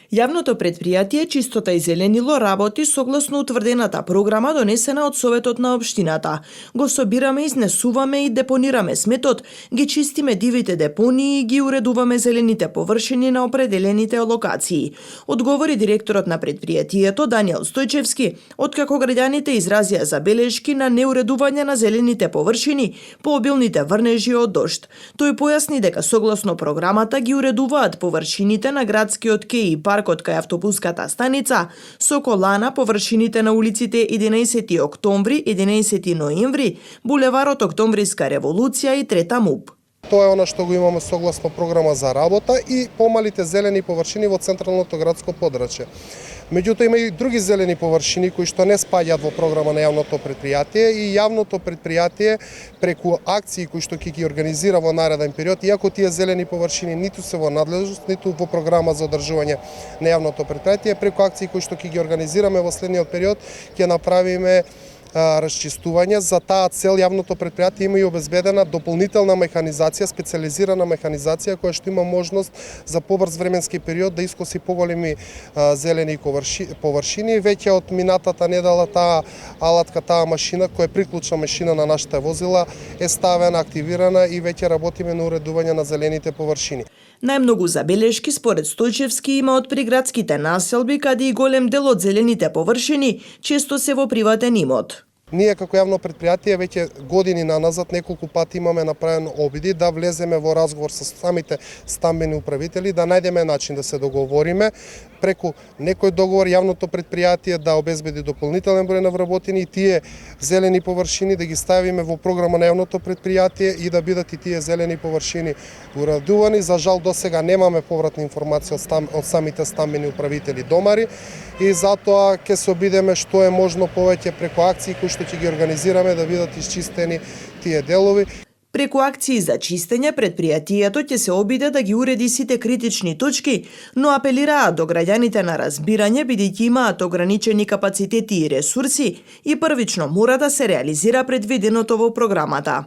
Јавното предпријатие Чистота и зеленило работи согласно утврдената програма донесена од Советот на општината. Го собираме, изнесуваме и депонираме сметот, ги чистиме дивите депонии и ги уредуваме зелените површини на определените локации. Одговори директорот на предпријатието Даниел Стојчевски, откако граѓаните изразија забелешки на неуредување на зелените површини по обилните врнежи од дожд. Тој појасни дека согласно програмата ги уредуваат површините на градскиот кеј и паркот кај автобуската станица, со колана површините на улиците 11 октомври, 11 ноември, булеварот Октомвриска револуција и Трета МУП. Тоа е она што го имаме согласно програма за работа и помалите зелени површини во централното градско подрачје. Меѓутоа има и други зелени површини кои што не спаѓаат во програма на јавното предпријатие и јавното предпријатие преку акции кои што ќе ги организира во нареден период, иако тие зелени површини ниту се во надлежност, ниту во програма за одржување на јавното предпријатие, преку акции кои што ќе ги организираме во следниот период, ќе направиме расчистување. За таа цел јавното предпријатие има и обезбедена дополнителна механизација, специјализирана механизација која што има можност за побрз временски период да искоси поголеми зелени површини. Веќе од минатата недела таа алатка, таа машина која е приклучна машина на нашите возила е ставена, активирана и веќе работиме на уредување на зелените површини. Најмногу забелешки според Стојчевски има од приградските населби, каде и голем дел од зелените површини често се во приватен имот. Ние како јавно предпријатие веќе години наназад неколку пати имаме направено обиди да влеземе во разговор со самите стамбени управители, да најдеме начин да се договориме преку некој договор јавното предпријатие да обезбеди дополнителен број на вработени и тие зелени површини да ги ставиме во програма на јавното предпријатие и да бидат и тие зелени површини уредувани. За жал досега немаме повратна информација од самите стамбени управители домари и затоа ќе се обидеме што е можно повеќе преку акции кои што ќе ги организираме да бидат исчистени тие делови. Преку акции за чистење, предпријатието ќе се обиде да ги уреди сите критични точки, но апелираат до граѓаните на разбирање бидејќи имаат ограничени капацитети и ресурси и првично мора да се реализира предвиденото во програмата.